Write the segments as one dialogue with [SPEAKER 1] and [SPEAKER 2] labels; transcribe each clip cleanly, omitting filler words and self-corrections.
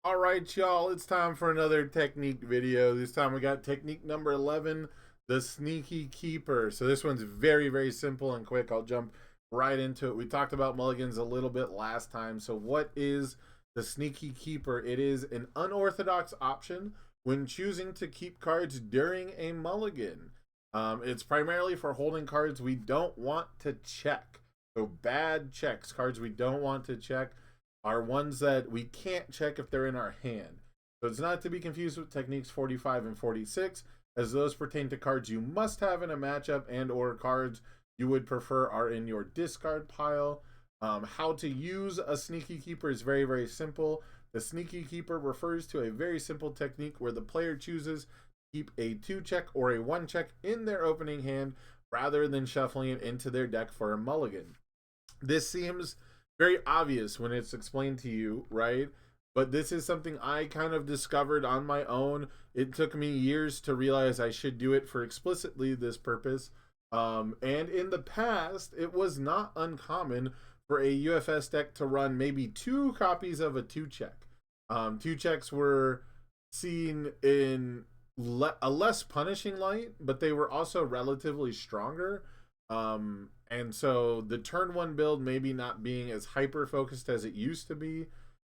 [SPEAKER 1] All right, y'all, it's time for another technique video. This time we got technique number 11, the sneaky keeper. So this one's very, very simple and quick. I'll jump right into it. We talked about mulligans a little bit last time. So what is the sneaky keeper? It is an unorthodox option when choosing to keep cards during a mulligan. It's primarily for holding cards we don't want to check. So bad checks, cards we don't want to check are ones that we can't check if they're in our hand. So it's not to be confused with techniques 45 and 46, as those pertain to cards you must have in a matchup and or cards you would prefer are in your discard pile. How to use a sneaky keeper is very, very simple. The sneaky keeper refers to a very simple technique where the player chooses to keep a 2-check or a 1-check in their opening hand rather than shuffling it into their deck for a mulligan. This seems very obvious when it's explained to you, right? But this is something I kind of discovered on my own. It took me years to realize I should do it for explicitly this purpose. And in the past, it was not uncommon for a UFS deck to run maybe 2 copies of a 2-check. 2-checks were seen in a less punishing light, but they were also relatively stronger. And so the turn one build maybe not being as hyper focused as it used to be,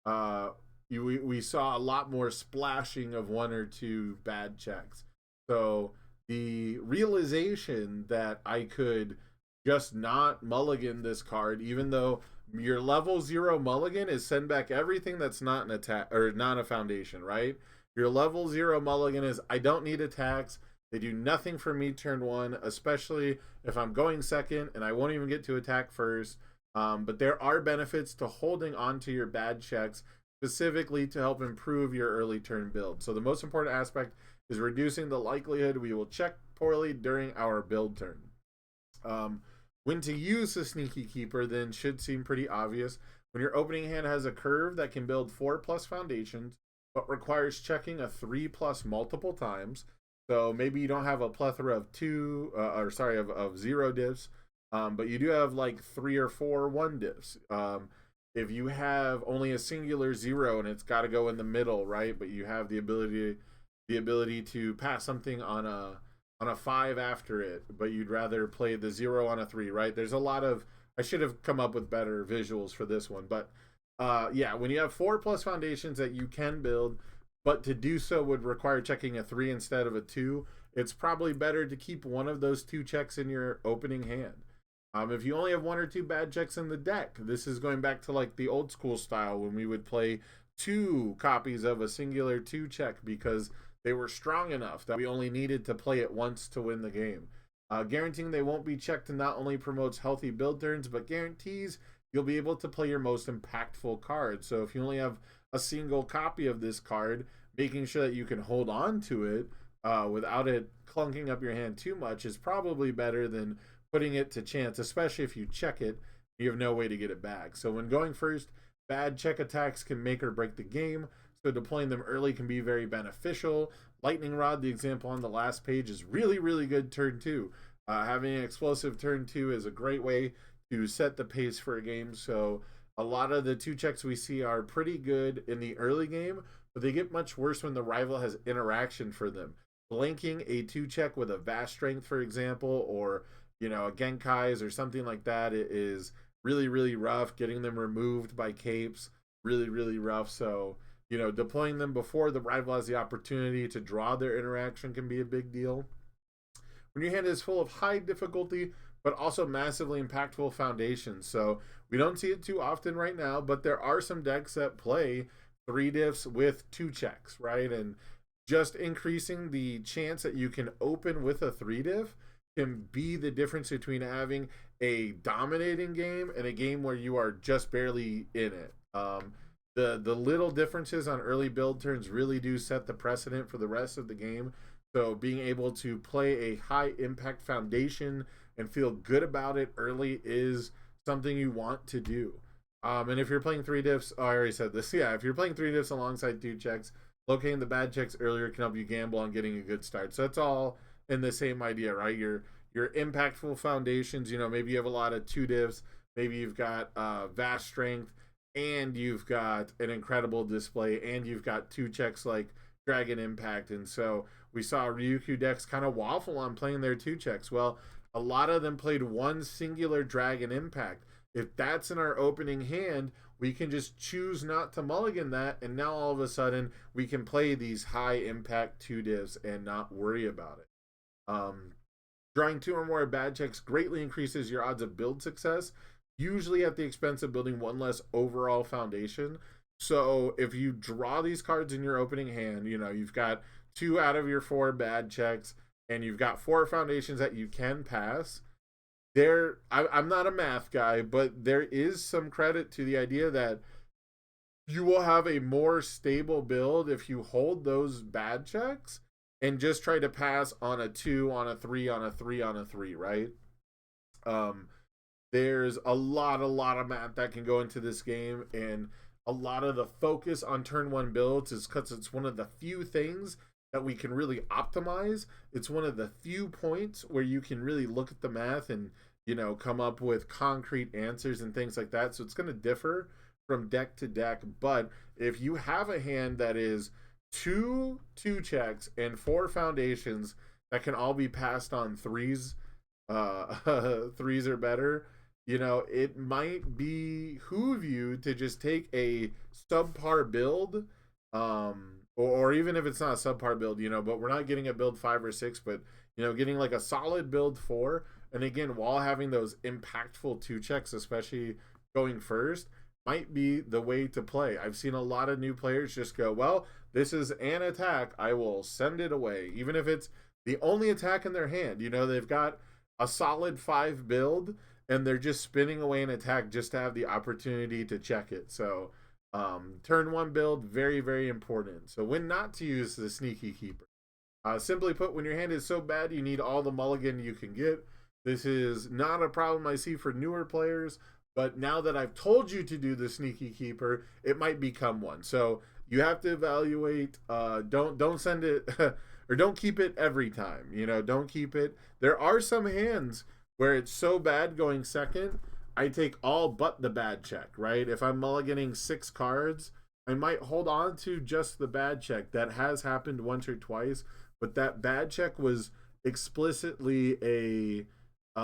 [SPEAKER 1] uh, we saw a lot more splashing of 1 or 2 bad checks. So the realization that I could just not mulligan this card, even though your level 0 mulligan is send back everything that's not an attack or not a foundation, right? Your level 0 mulligan is I don't need attacks. They do nothing for me turn one, especially if I'm going second and I won't even get to attack first. But there are benefits to holding on to your bad checks, specifically to help improve your early turn build. So the most important aspect is reducing the likelihood we will check poorly during our build turn. When to use the sneaky keeper then should seem pretty obvious. When your opening hand has a curve that can build 4+ foundations, but requires checking a 3+ multiple times. So maybe you don't have a plethora of of 0 diffs, but you do have like 3 or 4 1 diffs. If you have only a singular 0 and it's got to go in the middle, right? But you have the ability to pass something on a 5 after it, but you'd rather play the 0 on a 3, right? There's a lot of I should have come up with better visuals for this one, but yeah, when you have 4+ foundations that you can build, but to do so would require checking a 3 instead of a 2, it's probably better to keep one of those 2 checks in your opening hand. If you only have 1 or 2 bad checks in the deck, this is going back to like the old school style when we would play 2 copies of a singular 2-check because they were strong enough that we only needed to play it once to win the game. Guaranteeing they won't be checked not only promotes healthy build turns, but guarantees you'll be able to play your most impactful card. So if you only have a single copy of this card, making sure that you can hold on to it without it clunking up your hand too much is probably better than putting it to chance, especially if you check it, you have no way to get it back. So when going first, bad check attacks can make or break the game, so deploying them early can be very beneficial. Lightning Rod, the example on the last page, is really, really good turn 2. Having an explosive turn 2 is a great way to set the pace for a game. So a lot of the 2 checks we see are pretty good in the early game, but they get much worse when the rival has interaction for them. Blanking a 2-check with a vast strength, for example, or a Genkai's or something like that, it is really, really rough. Getting them removed by capes, really, really rough. So deploying them before the rival has the opportunity to draw their interaction can be a big deal. When your hand is full of high difficulty, but also massively impactful foundations. So we don't see it too often right now, but there are some decks that play 3 diffs with 2 checks, right? And just increasing the chance that you can open with a 3 diff can be the difference between having a dominating game and a game where you are just barely in it. The little differences on early build turns really do set the precedent for the rest of the game. So being able to play a high impact foundation and feel good about it early is something you want to do. And if you're playing 3 diffs, I already said this. Yeah, if you're playing 3 diffs alongside 2 checks, locating the bad checks earlier can help you gamble on getting a good start. So it's all in the same idea, right? Your impactful foundations. Maybe you have a lot of 2 diffs. Maybe you've got vast strength. and you've got an incredible display, and you've got two checks like Dragon Impact. And so we saw Ryukyu decks kind of waffle on playing their two checks. Well, a lot of them played one singular Dragon Impact. If that's in our opening hand, we can just choose not to mulligan that, and now all of a sudden we can play these high impact two diffs and not worry about it. Drawing two or more bad checks greatly increases your odds of build success, usually at the expense of building one less overall foundation. So if you draw these cards in your opening hand, you know, you've got 2 out of your 4 bad checks, and you've got 4 foundations that you can pass. I'm not a math guy, but there is some credit to the idea that you will have a more stable build if you hold those bad checks and just try to pass on a 2, on a 3, on a 3, on a 3, right? There's a lot of math that can go into this game, and a lot of the focus on turn 1 builds is because it's one of the few things that we can really optimize. It's one of the few points where you can really look at the math and, you know, come up with concrete answers and things like that. So it's going to differ from deck to deck. But if you have a hand that is 2 checks and 4 foundations that can all be passed on 3s, 3s or better, you know, it might behoove you to just take a subpar build, or even if it's not a subpar build, you know, but we're not getting a build 5 or 6, but, you know, getting like a solid build 4, and again, while having those impactful 2 checks, especially going first, might be the way to play. I've seen a lot of new players just go, well, this is an attack, I will send it away, even if it's the only attack in their hand. You know, they've got a solid 5 build, and they're just spinning away an attack just to have the opportunity to check it. So turn 1 build, very, very important. So when not to use the Sneaky Keeper. Simply put, when your hand is so bad you need all the mulligan you can get. This is not a problem I see for newer players, but now that I've told you to do the Sneaky Keeper, it might become one. So you have to evaluate. Don't send it or don't keep it every time. You know, don't keep it. There are some hands where it's so bad going second, I take all but the bad check, right? If I'm mulliganing 6 cards, I might hold on to just the bad check. That has happened once or twice, but that bad check was explicitly a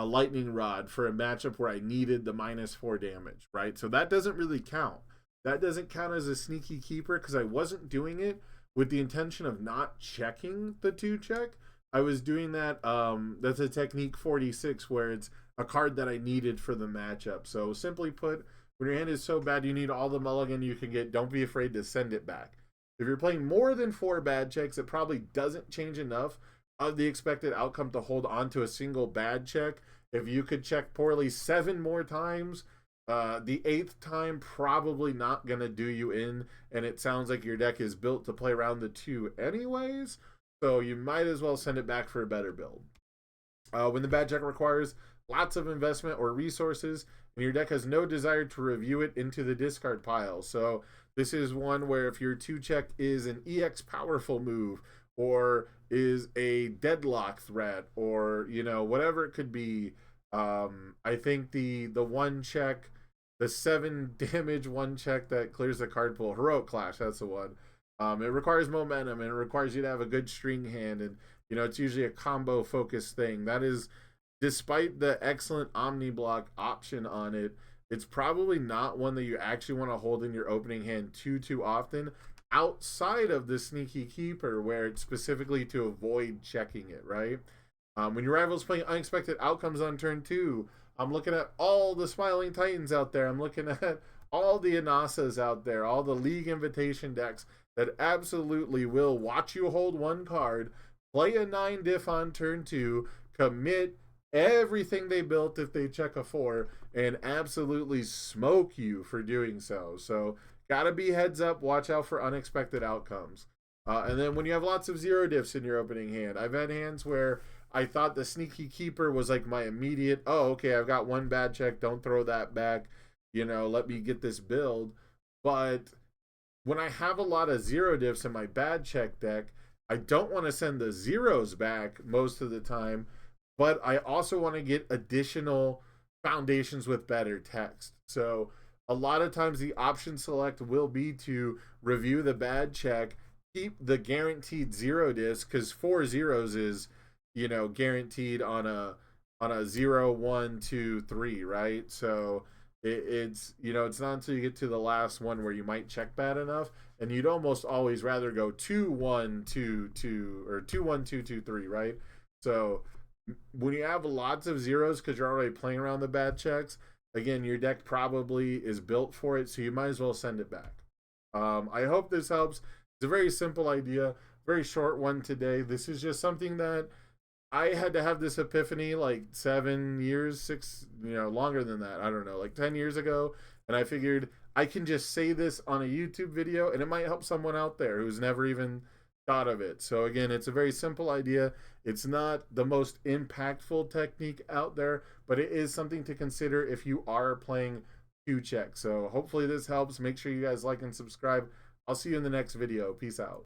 [SPEAKER 1] lightning rod for a matchup where I needed the -4 damage, right? So that doesn't really count. That doesn't count as a Sneaky Keeper because I wasn't doing it with the intention of not checking the 2 check. I was doing that, that's a technique 46 where it's a card that I needed for the matchup. So simply put, when your hand is so bad you need all the mulligan you can get, don't be afraid to send it back. If you're playing more than 4 bad checks, it probably doesn't change enough of the expected outcome to hold on to a single bad check. If you could check poorly 7 more times, the 8th time probably not going to do you in, and it sounds like your deck is built to play around the 2 anyways. So you might as well send it back for a better build. When the bad check requires lots of investment or resources, and your deck has no desire to review it into the discard pile. So this is one where if your 2 check is an EX powerful move, or is a deadlock threat, or, you know, whatever it could be. I think the 1 check, the 7 damage 1 check that clears the card pool, Heroic Clash, that's the one. It requires momentum, and it requires you to have a good string hand, and, you know, it's usually a combo focused thing. That is, despite the excellent Omni Block option on it, it's probably not one that you actually want to hold in your opening hand too often, outside of the Sneaky Keeper, where it's specifically to avoid checking it, right? When your rival's playing unexpected outcomes on turn 2, I'm looking at all the Smiling Titans out there. I'm looking at all the Anasas out there, all the League Invitation decks that absolutely will watch you hold 1 card, play a 9 diff on turn 2, commit everything they built if they check a 4, and absolutely smoke you for doing so. So gotta be heads up, watch out for unexpected outcomes. And then when you have lots of 0 diffs in your opening hand, I've had hands where I thought the Sneaky Keeper was like my immediate, oh, okay, I've got 1 bad check, don't throw that back, you know, let me get this build. But when I have a lot of 0 diffs in my bad check deck, I don't want to send the zeros back most of the time, but I also want to get additional foundations with better text. So a lot of times the option select will be to review the bad check, keep the guaranteed 0 disc, because 4 zeros is, guaranteed on a 0, 1, 2, 3, right? So it's it's not until you get to the last one where you might check bad enough, and you'd almost always rather go 2, 1, 2, 2, or 2, 1, 2, 2, 3, right? So when you have lots of zeros because you're already playing around the bad checks, again, your deck probably is built for it, so you might as well send it back. I hope this helps. It's a very simple idea, very short one today. This is just something that I had to have this epiphany like 7 years, longer than that. I don't know, like 10 years ago. And I figured I can just say this on a YouTube video and it might help someone out there who's never even thought of it. So again, it's a very simple idea. It's not the most impactful technique out there, but it is something to consider if you are playing Q check. So hopefully this helps. Make sure you guys like and subscribe. I'll see you in the next video. Peace out.